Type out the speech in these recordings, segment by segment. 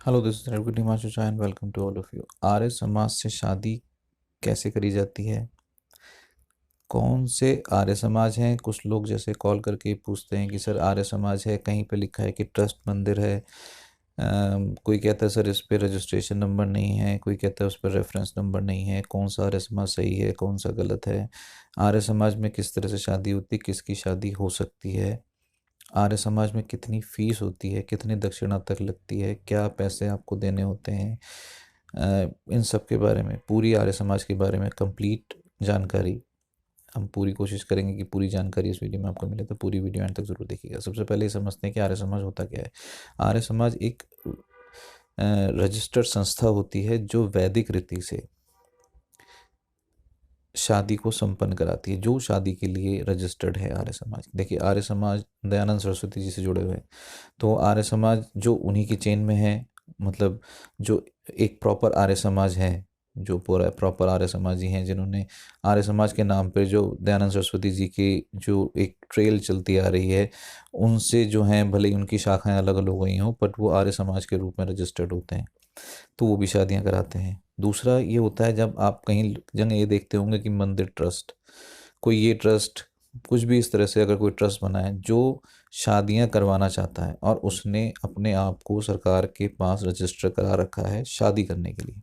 Hello, this is Raghu Himanshu Jha and welcome to all of you. Arya Samaj से शादी कैसे करी जाती है? कौन से आर्य समाज हैं? कुछ लोग जैसे कॉल करके पूछते हैं कि सर आर्य समाज है, कहीं पे लिखा है कि ट्रस्ट मंदिर है। कोई कहता है सर इस पे रजिस्ट्रेशन नंबर नहीं है, कोई कहता है उस पर रेफरेंस नंबर नहीं है। कौन सा आर्य समाज सही है, कौन सा गलत है? आर्य समाज में किस तरह से शादी होती है, किसकी शादी हो सकती है? आर्य समाज में कितनी फीस होती है, कितनी दक्षिणा तक लगती है, क्या पैसे आपको देने होते हैं? इन सब के बारे में, पूरी आर्य समाज के बारे में कंप्लीट जानकारी हम पूरी कोशिश करेंगे कि पूरी जानकारी इस वीडियो में आपको मिले। तो पूरी वीडियो एंड तक जरूर देखिएगा। सबसे पहले ये समझते हैं कि आर्य समाज होता क्या है। आर्य समाज एक रजिस्टर्ड संस्था होती है जो वैदिक रीति से शादी को संपन्न कराती है। जो शादी के लिए रजिस्टर्ड है आर्य समाज, देखिए आर्य समाज दयानंद सरस्वती जी से जुड़े हुए हैं, तो आर्य समाज जो उन्हीं की चेन में है, मतलब जो एक प्रॉपर आर्य समाज है, जो पूरा प्रॉपर आर्य समाजी हैं, जिन्होंने आर्य समाज के नाम पे जो दयानंद सरस्वती जी की जो एक ट्रेल चलती आ रही है, उनसे जो हैं, भले ही उनकी शाखाएं अलग अलग हो गई हों, बट वो आर्य समाज के रूप में रजिस्टर्ड होते हैं, तो वो भी शादियां कराते हैं। दूसरा ये होता है, जब आप कहीं जगह ये देखते होंगे कि मंदिर ट्रस्ट, कोई ये ट्रस्ट, कुछ भी इस तरह से अगर कोई ट्रस्ट बना है जो शादियां करवाना चाहता है और उसने अपने आप को सरकार के पास रजिस्टर करा रखा है शादी करने के लिए।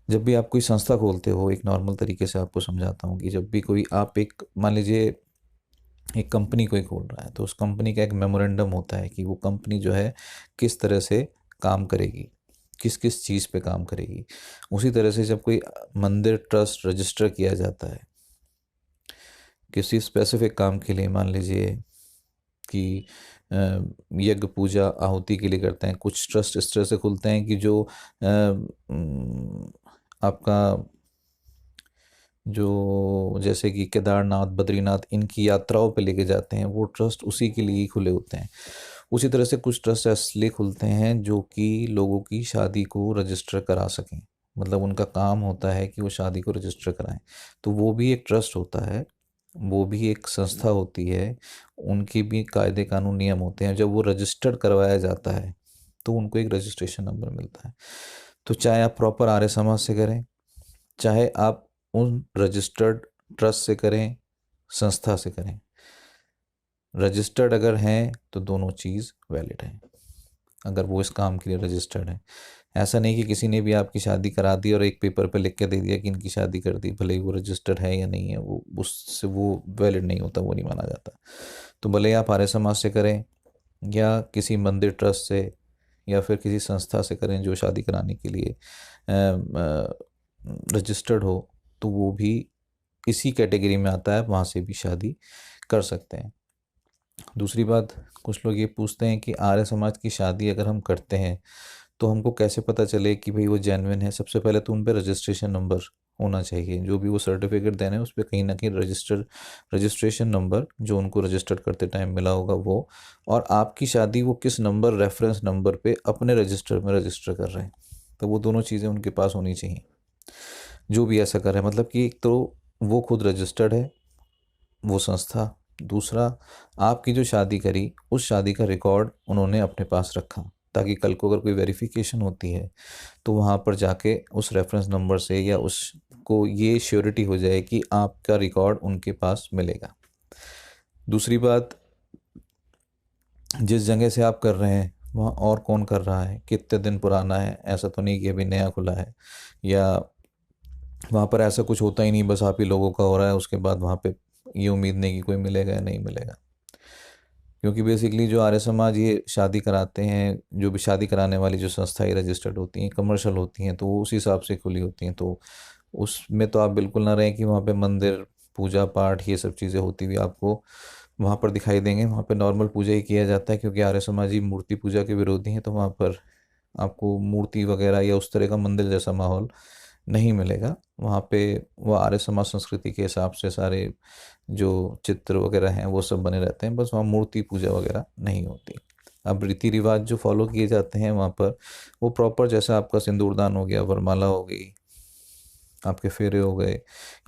जब भी आप कोई संस्था खोलते हो, एक नॉर्मल तरीके से आपको समझाता हूँ कि जब भी कोई आप एक मान लीजिए एक कंपनी कोई खोल रहा है, तो उस कंपनी का एक मेमोरेंडम होता है कि वो कंपनी जो है किस तरह से काम करेगी, किस किस चीज़ पे काम करेगी। उसी तरह से जब कोई मंदिर ट्रस्ट रजिस्टर किया जाता है किसी स्पेसिफिक काम के लिए, मान लीजिए कि अ, यज्ञ पूजा आहुति के लिए करते हैं, कुछ ट्रस्ट इस तरह से खुलते हैं कि जो आपका जो जैसे कि केदारनाथ, बद्रीनाथ, इनकी यात्राओं पे लेके जाते हैं, वो ट्रस्ट उसी के लिए ही खुले होते हैं। उसी तरह से कुछ ट्रस्ट इसलिए खुलते हैं जो कि लोगों की शादी को रजिस्टर करा सकें, मतलब उनका काम होता है कि वो शादी को रजिस्टर कराएं। तो वो भी एक ट्रस्ट होता है, वो भी एक संस्था होती है, उनके भी कायदे कानून नियम होते हैं। जब वो रजिस्टर्ड करवाया जाता है तो उनको एक रजिस्ट्रेशन नंबर मिलता है। तो चाहे आप प्रॉपर आर्य समाज से करें, चाहे आप उन रजिस्टर्ड ट्रस्ट से करें, संस्था से करें, रजिस्टर्ड अगर हैं तो दोनों चीज़ वैलिड है, अगर वो इस काम के लिए रजिस्टर्ड है। ऐसा नहीं कि किसी ने भी आपकी शादी करा दी और एक पेपर पे लिख के दे दिया कि इनकी शादी कर दी, भले ही वो रजिस्टर्ड है या नहीं है, वो उससे वो वैलिड नहीं होता, वो नहीं माना जाता। तो भले ही आप आर्य समाज से करें या किसी मंदिर ट्रस्ट से या फिर किसी संस्था से करें जो शादी कराने के लिए रजिस्टर्ड हो, तो वो भी इसी कैटेगरी में आता है, वहाँ से भी शादी कर सकते हैं। दूसरी बात, कुछ लोग ये पूछते हैं कि आर्य समाज की शादी अगर हम करते हैं तो हमको कैसे पता चले कि भाई वो जेन्युइन है? सबसे पहले तो उन पे रजिस्ट्रेशन नंबर होना चाहिए, जो भी वो सर्टिफिकेट देने उस पर कहीं ना कहीं रजिस्ट्रेशन नंबर जो उनको रजिस्टर्ड करते टाइम मिला होगा वो, और आपकी शादी वो किस नंबर, रेफरेंस नंबर पे अपने रजिस्टर में रजिस्टर कर रहे हैं, तो वो दोनों चीज़ें उनके पास होनी चाहिए जो भी ऐसा कर रहे हैं। मतलब कि एक तो वो खुद रजिस्टर्ड है, वो संस्था। दूसरा, आपकी जो शादी करी उस शादी का रिकॉर्ड उन्होंने अपने पास रखा, ताकि कल को अगर कोई वेरिफिकेशन होती है तो वहाँ पर जाके उस रेफरेंस नंबर से या उसको ये श्योरिटी हो जाए कि आपका रिकॉर्ड उनके पास मिलेगा। दूसरी बात, जिस जगह से आप कर रहे हैं वहाँ और कौन कर रहा है, कितने दिन पुराना है, ऐसा तो नहीं कि अभी नया खुला है, या वहाँ पर ऐसा कुछ होता ही नहीं, बस आप ही लोगों का हो रहा है, उसके बाद वहाँ पे ये उम्मीद नहीं कि कोई मिलेगा या नहीं मिलेगा। क्योंकि बेसिकली जो आर्य समाज ये शादी कराते हैं, जो भी शादी कराने वाली जो संस्थाएं रजिस्टर्ड होती हैं, कमर्शियल होती हैं, तो वो उस हिसाब से खुली होती हैं। तो उसमें तो आप बिल्कुल ना रहें कि वहाँ पे मंदिर, पूजा पाठ, ये सब चीज़ें होती हुई आपको वहाँ पर दिखाई देंगे। वहाँ पे नॉर्मल पूजा ही किया जाता है, क्योंकि आर्य समाजी मूर्ति पूजा के विरोधी हैं, तो वहाँ पर आपको मूर्ति वगैरह या उस तरह का मंदिर जैसा माहौल नहीं मिलेगा। वहाँ पे वो आर्य समाज संस्कृति के हिसाब से सारे जो चित्र वगैरह हैं वो सब बने रहते हैं, बस वहाँ मूर्ति पूजा वगैरह नहीं होती। अब रीति रिवाज जो फॉलो किए जाते हैं वहाँ पर, वो प्रॉपर जैसा आपका सिंदूरदान हो गया, वरमाला हो गई, आपके फेरे हो गए,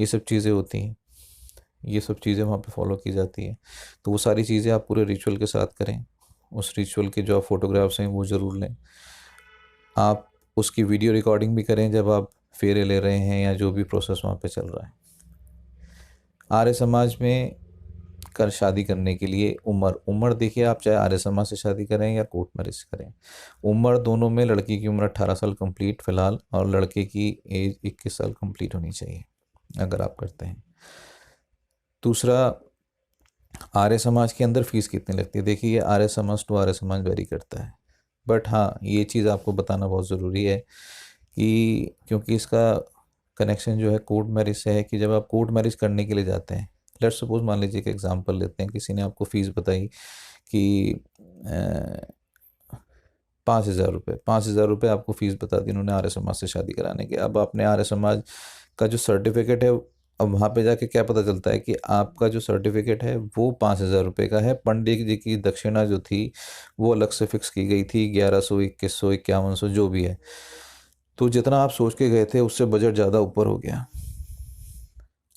ये सब चीज़ें होती हैं, ये सब चीज़ें वहाँ पे फॉलो की जाती हैं। तो वो सारी चीज़ें आप पूरे रिचुअल के साथ करें। उस रिचुअल के जो फोटोग्राफ्स हैं वो ज़रूर लें। आप उसकी वीडियो रिकॉर्डिंग भी करें जब आप फेरे ले रहे हैं या जो भी प्रोसेस वहाँ पे चल रहा है। आर्य समाज में कर शादी करने के लिए उम्र देखिए, आप चाहे आर्य समाज से शादी करें या कोर्ट मैरिज करें, उम्र दोनों में लड़की की उम्र 18 साल कंप्लीट फिलहाल, और लड़के की एज 21 साल कंप्लीट होनी चाहिए अगर आप करते हैं। दूसरा, आर्य समाज के अंदर फीस कितनी लगती है? देखिए, ये आर्य समाज टू आर्य समाज वेरी करता है, बट हाँ, ये चीज़ आपको बताना बहुत ज़रूरी है कि क्योंकि इसका कनेक्शन जो है कोर्ट मैरिज से है, कि जब आप कोर्ट मैरिज करने के लिए जाते हैं, लेट्स सपोज मान लीजिए कि एग्जांपल लेते हैं, किसी ने आपको फ़ीस बताई कि 5,000 रुपये आपको फ़ीस बता दी उन्होंने आर्य समाज से शादी कराने के। अब आपने आर्य समाज का जो सर्टिफिकेट है, अब वहाँ पे जाके क्या पता चलता है कि आपका जो सर्टिफिकेट है वो 5,000 रुपये का है। पंडित जी की दक्षिणा जो थी वो अलग से फिक्स की गई थी, 1100, 2100, 5100 जो भी है। तो जितना आप सोच के गए थे उससे बजट ज़्यादा ऊपर हो गया,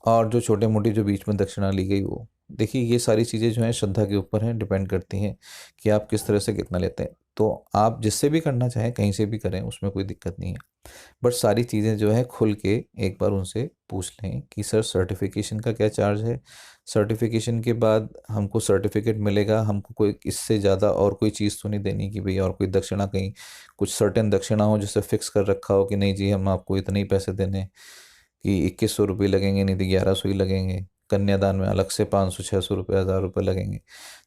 और जो छोटे मोटी जो बीच में दक्षिणा ली गई वो, देखिए ये सारी चीज़ें जो हैं श्रद्धा के ऊपर हैं, डिपेंड करती हैं कि आप किस तरह से कितना लेते हैं। तो आप जिससे भी करना चाहें कहीं से भी करें, उसमें कोई दिक्कत नहीं है, बट सारी चीज़ें जो है खुल के एक बार उनसे पूछ लें कि सर सर्टिफिकेशन का क्या चार्ज है, सर्टिफिकेशन के बाद हमको सर्टिफिकेट मिलेगा, हमको कोई इससे ज़्यादा और कोई चीज़ तो नहीं देनी कि भैया और कोई दक्षिणा कहीं कुछ सर्टेन दक्षिणा हो जिससे फिक्स कर रखा हो कि नहीं जी हम आपको इतने ही पैसे देने, कि 2100 रुपये लगेंगे, नहीं तो 1100 ही लगेंगे, कन्यादान में अलग से 500, 600 रुपये, 1000 रुपये लगेंगे।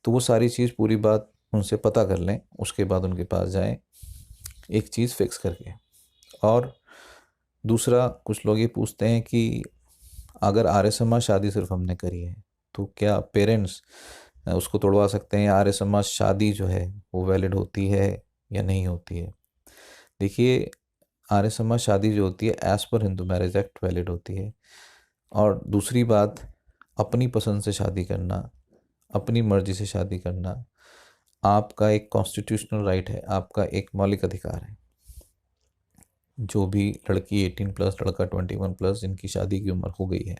तो वो सारी चीज़ पूरी बात उनसे पता कर लें, उसके बाद उनके पास जाएं एक चीज़ फिक्स करके। और दूसरा, कुछ लोग ये पूछते हैं कि अगर आर्य समाज शादी सिर्फ हमने करी है तो क्या पेरेंट्स उसको तोड़वा सकते हैं, या आर्य समाज शादी जो है वो वैलिड होती है या नहीं होती है? देखिए, आर्य समाज शादी जो होती है as per Hindu marriage act valid होती है। और दूसरी बात, अपनी पसंद से शादी करना, अपनी मर्जी से शादी करना आपका एक कॉन्स्टिट्यूशनल राइट है, आपका एक मौलिक अधिकार है। जो भी लड़की 18+, लड़का 21+, जिनकी शादी की उम्र हो गई है,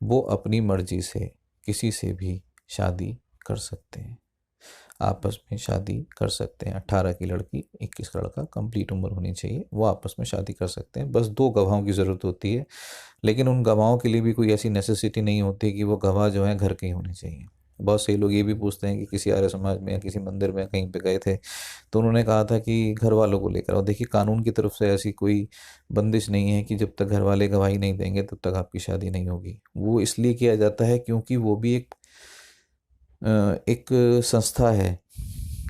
वो अपनी मर्जी से किसी से भी शादी कर सकते हैं, आपस में शादी कर सकते हैं। 18 की लड़की, 21 का लड़का, कंप्लीट उम्र होनी चाहिए, वो आपस में शादी कर सकते हैं। बस 2 गवाहों की ज़रूरत होती है, लेकिन उन गवाहों के लिए भी कोई ऐसी नेसेसिटी नहीं होती कि वो गवाह जो हैं घर के ही होने चाहिए। बहुत से लोग ये भी पूछते हैं कि किसी आर्य समाज में या किसी मंदिर में कहीं पे गए थे तो उन्होंने कहा था कि घर वालों को लेकर आओ। देखिए, कानून की तरफ से ऐसी कोई बंदिश नहीं है कि जब तक घर वाले गवाही नहीं देंगे तब तक आपकी शादी नहीं होगी। वो इसलिए किया जाता है क्योंकि वो भी एक संस्था है।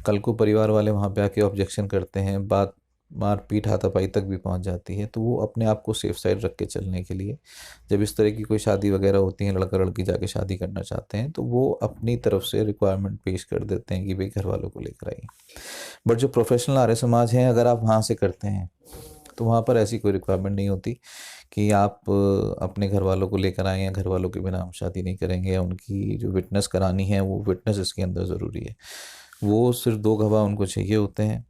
कल को परिवार वाले वहाँ पे आके ऑब्जेक्शन करते हैं, बात मारपीट हाथापाई तक भी पहुँच जाती है, तो वो अपने आप को सेफ साइड रख के चलने के लिए जब इस तरह की कोई शादी वगैरह होती है, लड़का लड़की जाके शादी करना चाहते हैं, तो वो अपनी तरफ से रिक्वायरमेंट पेश कर देते हैं कि भाई घर वालों को लेकर आइए। बट जो प्रोफेशनल आर्य समाज हैं, अगर आप वहाँ से करते हैं तो वहाँ पर ऐसी कोई रिक्वायरमेंट नहीं होती कि आप अपने घर वालों को लेकर आएँ या घर वालों के बिना हम शादी नहीं करेंगे, या उनकी जो विटनेस करानी है वो विटनेस इसके अंदर ज़रूरी है। वो सिर्फ 2 गवाह उनको चाहिए होते हैं,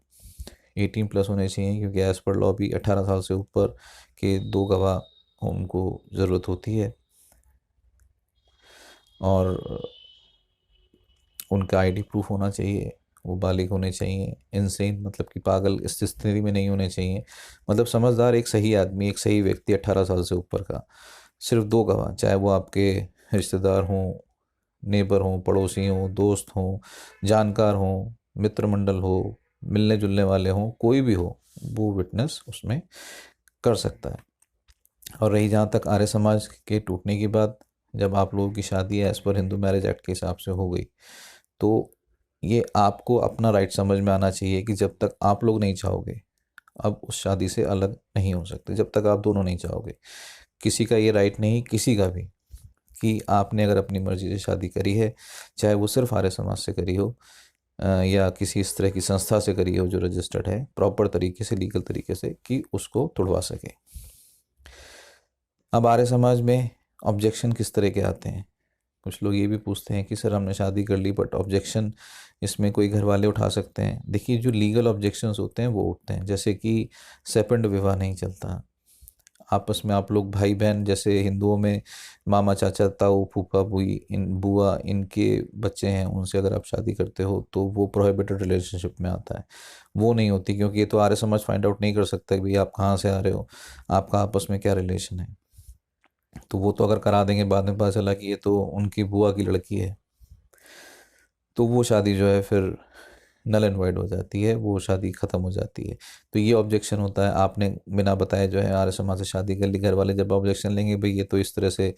18+ होने चाहिए, क्योंकि एज़ पर लॉ भी 18 साल से ऊपर के 2 गवाह उनको ज़रूरत होती है, और उनका आईडी प्रूफ होना चाहिए, वो बालिग होने चाहिए, इनसेन मतलब कि पागल इस स्थिति में नहीं होने चाहिए, मतलब समझदार, एक सही आदमी, एक सही व्यक्ति 18 साल से ऊपर का। सिर्फ 2 गवाह, चाहे वो आपके रिश्तेदार हों, नेबर हों, पड़ोसी हों, दोस्त हों, जानकार हों, मित्र मंडल हो, मिलने जुलने वाले हों, कोई भी हो, वो विटनेस उसमें कर सकता है। और रही जहाँ तक आर्य समाज के टूटने की बात, जब आप लोगों की शादी as per Hindu marriage act के हिसाब से हो गई, तो ये आपको अपना राइट समझ में आना चाहिए कि जब तक आप लोग नहीं चाहोगे, अब उस शादी से अलग नहीं हो सकते, जब तक आप दोनों नहीं चाहोगे। किसी का ये राइट नहीं, किसी का भी, कि आपने अगर अपनी मर्जी से शादी करी है, चाहे वो सिर्फ आर्य समाज से करी हो या किसी इस तरह की संस्था से करी हो जो रजिस्टर्ड है प्रॉपर तरीके से, लीगल तरीके से, कि उसको तुड़वा सके। अब आर्य समाज में ऑब्जेक्शन किस तरह के आते हैं? कुछ लोग ये भी पूछते हैं कि सर हमने शादी कर ली, बट ऑब्जेक्शन इसमें कोई घर वाले उठा सकते हैं? देखिए, जो लीगल ऑब्जेक्शंस होते हैं वो उठते हैं, जैसे कि सेकंड विवाह नहीं चलता, आपस में आप लोग भाई बहन, जैसे हिंदुओं में मामा चाचा ताऊ फूफा बुई इन बुआ इनके बच्चे हैं, उनसे अगर आप शादी करते हो तो वो प्रोहिबिटेड रिलेशनशिप में आता है। वो नहीं होती, क्योंकि ये तो आर्य समाज फाइंड आउट नहीं कर सकता कि भाई आप कहाँ से आ रहे हो, आपका आपस में क्या रिलेशन है। तो वो तो अगर करा देंगे, बाद में पता चला कि ये तो उनकी बुआ की लड़की है, तो वो शादी जो है फिर नल एंड वाइड हो जाती है, वो शादी ख़त्म हो जाती है। तो ये ऑब्जेक्शन होता है, आपने बिना बताए जो है आर्य समाज से शादी कर ली। घर वाले जब ऑब्जेक्शन लेंगे, भाई ये तो इस तरह से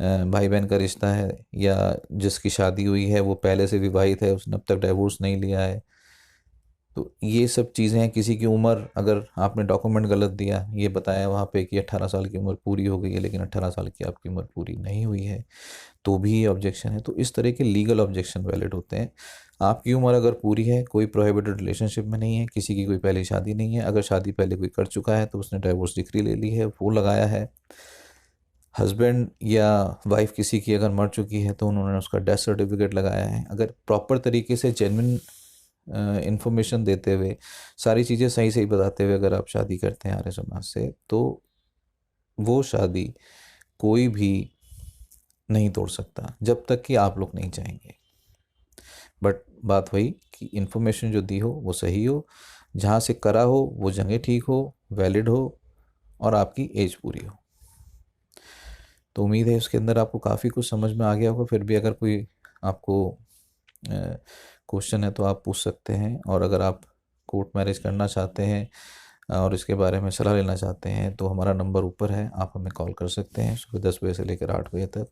भाई बहन का रिश्ता है, या जिसकी शादी हुई है वो पहले से विवाहित है, उसने अब तक डाइवोर्स नहीं लिया है। तो ये सब चीज़ें हैं। किसी की उम्र, अगर आपने डॉक्यूमेंट गलत दिया, ये बताया वहाँ पे कि 18 साल की उम्र पूरी हो गई है, लेकिन 18 साल की आपकी उम्र पूरी नहीं हुई है, तो भी ये ऑब्जेक्शन है। तो इस तरह के लीगल ऑब्जेक्शन वैलिड होते हैं। आपकी उम्र अगर पूरी है, कोई प्रोहिबिटेड रिलेशनशिप में नहीं है, किसी की कोई पहले शादी नहीं है, अगर शादी पहले कोई कर चुका है तो उसने डाइवोर्स डिक्री ले ली है, वो लगाया है। हस्बैंड या वाइफ किसी की अगर मर चुकी है तो उन्होंने उसका डेथ सर्टिफिकेट लगाया है। अगर प्रॉपर तरीके से जेन्युइन इंफॉर्मेशन देते हुए, सारी चीज़ें सही सही बताते हुए अगर आप शादी करते हैं आर्य समाज से, तो वो शादी कोई भी नहीं तोड़ सकता, जब तक कि आप लोग नहीं चाहेंगे। बट बात वही कि इन्फॉर्मेशन जो दी हो वो सही हो, जहाँ से करा हो वो जगह ठीक हो, वैलिड हो, और आपकी एज पूरी हो। तो उम्मीद है इसके अंदर आपको काफ़ी कुछ समझ में आ गया होगा। फिर भी अगर कोई आपको क्वेश्चन है तो आप पूछ सकते हैं। और अगर आप कोर्ट मैरिज करना चाहते हैं और इसके बारे में सलाह लेना चाहते हैं तो हमारा नंबर ऊपर है, आप हमें कॉल कर सकते हैं सुबह 10 बजे से लेकर 8 बजे तक।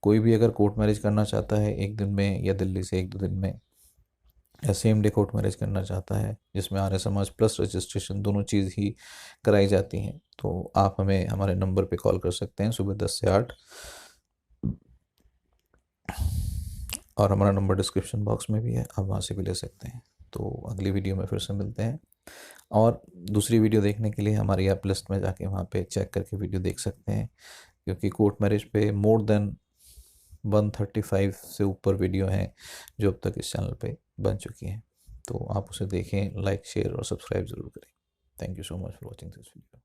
कोई भी अगर कोर्ट मैरिज करना चाहता है एक दिन में, या दिल्ली से 1-2 दिन में, या सेम डे कोर्ट मैरिज करना चाहता है जिसमें आर्य समाज प्लस रजिस्ट्रेशन दोनों चीज़ ही कराई जाती हैं, तो आप हमें हमारे नंबर पे कॉल कर सकते हैं सुबह 10 से 8। और हमारा नंबर डिस्क्रिप्शन बॉक्स में भी है, आप वहाँ से भी ले सकते हैं। तो अगली वीडियो में फिर से मिलते हैं। और दूसरी वीडियो देखने के लिए हमारी ऐप लिस्ट में जाके वहाँ पे चेक करके वीडियो देख सकते हैं, क्योंकि कोर्ट मैरिज पे मोर देन 135 से ऊपर वीडियो हैं जो अब तक इस चैनल पे बन चुकी हैं। तो आप उसे देखें, लाइक शेयर और सब्सक्राइब ज़रूर करें। Thank you so much for watching this video.